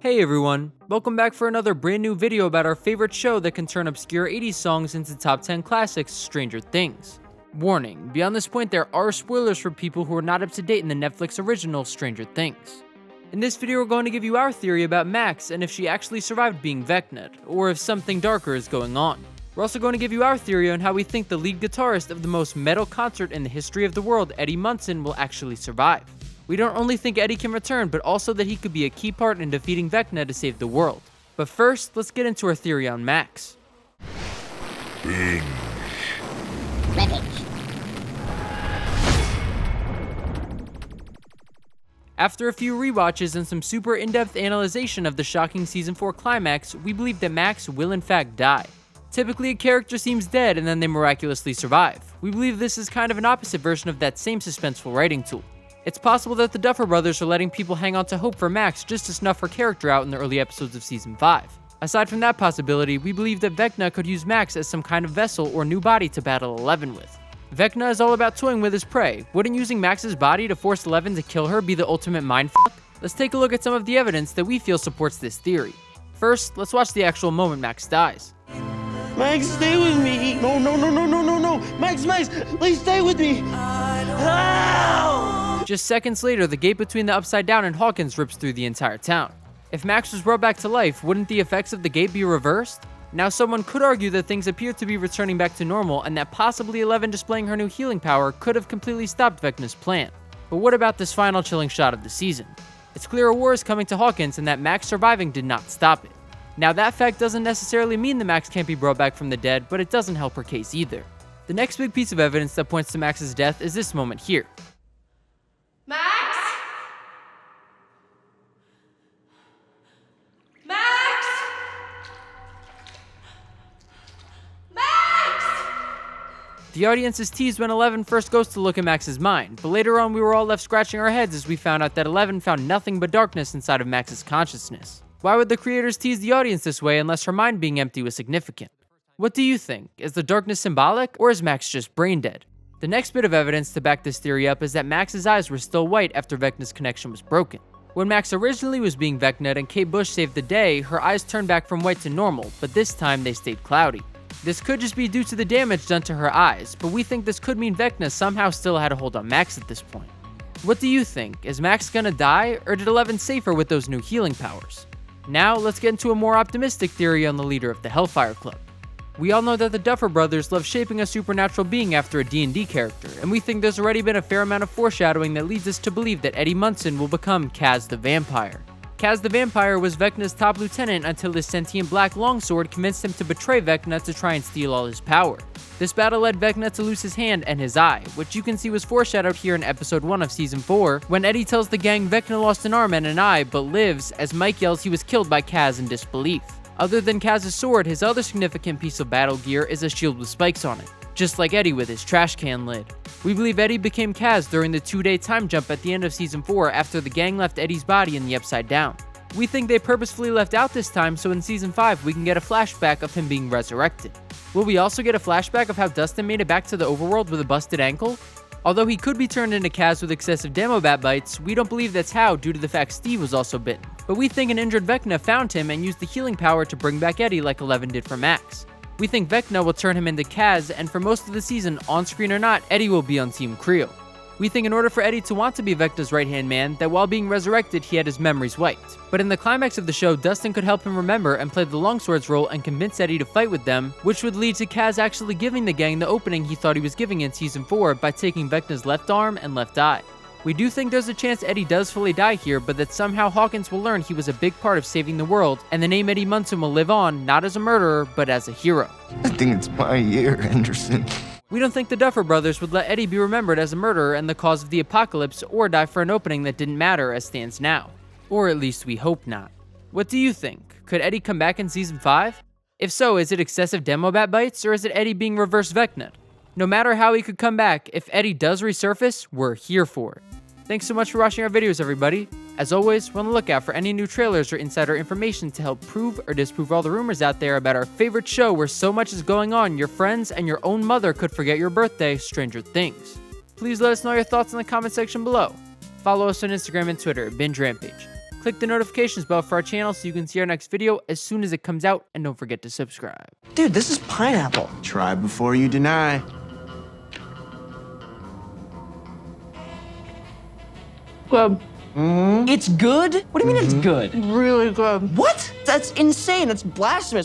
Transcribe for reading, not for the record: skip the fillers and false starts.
Hey everyone, welcome back for another brand new video about our favorite show that can turn obscure 80s songs into top 10 classics, Stranger Things. Warning, beyond this point there are spoilers for people who are not up to date in the Netflix original Stranger Things. In this video we're going to give you our theory about Max and if she actually survived being Vecna'd, or if something darker is going on. We're also going to give you our theory on how we think the lead guitarist of the most metal concert in the history of the world, Eddie Munson, will actually survive. We don't only think Eddie can return, but also that he could be a key part in defeating Vecna to save the world. But first, let's get into our theory on Max. Binge. After a few rewatches and some super in-depth analyzation of the shocking Season 4 climax, we believe that Max will in fact die. Typically, a character seems dead and then they miraculously survive. We believe this is kind of an opposite version of that same suspenseful writing tool. It's possible that the Duffer Brothers are letting people hang on to hope for Max just to snuff her character out in the early episodes of Season 5. Aside from that possibility, we believe that Vecna could use Max as some kind of vessel or new body to battle Eleven with. Vecna is all about toying with his prey. Wouldn't using Max's body to force Eleven to kill her be the ultimate mindfuck? Let's take a look at some of the evidence that we feel supports this theory. First, let's watch the actual moment Max dies. Max, stay with me! No! Max, please stay with me! Ow! Just seconds later, the gate between the Upside Down and Hawkins rips through the entire town. If Max was brought back to life, wouldn't the effects of the gate be reversed? Now someone could argue that things appear to be returning back to normal and that possibly Eleven displaying her new healing power could have completely stopped Vecna's plan. But what about this final chilling shot of the season? It's clear a war is coming to Hawkins and that Max surviving did not stop it. Now that fact doesn't necessarily mean that Max can't be brought back from the dead, but it doesn't help her case either. The next big piece of evidence that points to Max's death is this moment here. Max? Max? Max? The audience is teased when Eleven first goes to look at Max's mind, but later on we were all left scratching our heads as we found out that Eleven found nothing but darkness inside of Max's consciousness. Why would the creators tease the audience this way unless her mind being empty was significant? What do you think? Is the darkness symbolic, or is Max just brain dead? The next bit of evidence to back this theory up is that Max's eyes were still white after Vecna's connection was broken. When Max originally was being Vecna'd and Kate Bush saved the day, her eyes turned back from white to normal, but this time they stayed cloudy. This could just be due to the damage done to her eyes, but we think this could mean Vecna somehow still had a hold on Max at this point. What do you think? Is Max gonna die, or did Eleven save her with those new healing powers? Now, let's get into a more optimistic theory on the leader of the Hellfire Club. We all know that the Duffer Brothers love shaping a supernatural being after a D&D character, and we think there's already been a fair amount of foreshadowing that leads us to believe that Eddie Munson will become Kaz the Vampire. Kaz the Vampire was Vecna's top lieutenant until his sentient black longsword convinced him to betray Vecna to try and steal all his power. This battle led Vecna to lose his hand and his eye, which you can see was foreshadowed here in episode 1 of season 4, when Eddie tells the gang Vecna lost an arm and an eye, but lives, as Mike yells he was killed by Kaz in disbelief. Other than Kaz's sword, his other significant piece of battle gear is a shield with spikes on it, just like Eddie with his trash can lid. We believe Eddie became Kaz during the 2-day time jump at the end of season 4 after the gang left Eddie's body in the Upside Down. We think they purposefully left out this time so in season 5 we can get a flashback of him being resurrected. Will we also get a flashback of how Dustin made it back to the overworld with a busted ankle? Although he could be turned into Kaz with excessive Demobat bites, we don't believe that's how due to the fact Steve was also bitten. But we think an injured Vecna found him and used the healing power to bring back Eddie like Eleven did for Max. We think Vecna will turn him into Kaz, and for most of the season, on-screen or not, Eddie will be on Team Creel. We think in order for Eddie to want to be Vecna's right-hand man, that while being resurrected he had his memories wiped. But in the climax of the show, Dustin could help him remember and play the longsword's role and convince Eddie to fight with them, which would lead to Kaz actually giving the gang the opening he thought he was giving in season 4 by taking Vecna's left arm and left eye. We do think there's a chance Eddie does fully die here, but that somehow Hawkins will learn he was a big part of saving the world, and the name Eddie Munson will live on, not as a murderer, but as a hero. I think it's my year, Anderson. We don't think the Duffer Brothers would let Eddie be remembered as a murderer and the cause of the apocalypse, or die for an opening that didn't matter as stands now. Or at least we hope not. What do you think? Could Eddie come back in season 5? If so, is it excessive Demobat bites, or is it Eddie being reverse Vecna'd? No matter how he could come back, if Eddie does resurface, we're here for it. Thanks so much for watching our videos, everybody. As always, we're on the lookout for any new trailers or insider information to help prove or disprove all the rumors out there about our favorite show where so much is going on your friends and your own mother could forget your birthday, Stranger Things. Please let us know your thoughts in the comment section below. Follow us on Instagram and Twitter at Binge Rampage. Click the notifications bell for our channel so you can see our next video as soon as it comes out, and don't forget to subscribe. Dude, this is pineapple. Try before you deny. Good. It's good? What do you mean it's good? Really good. What? That's insane. That's blasphemous.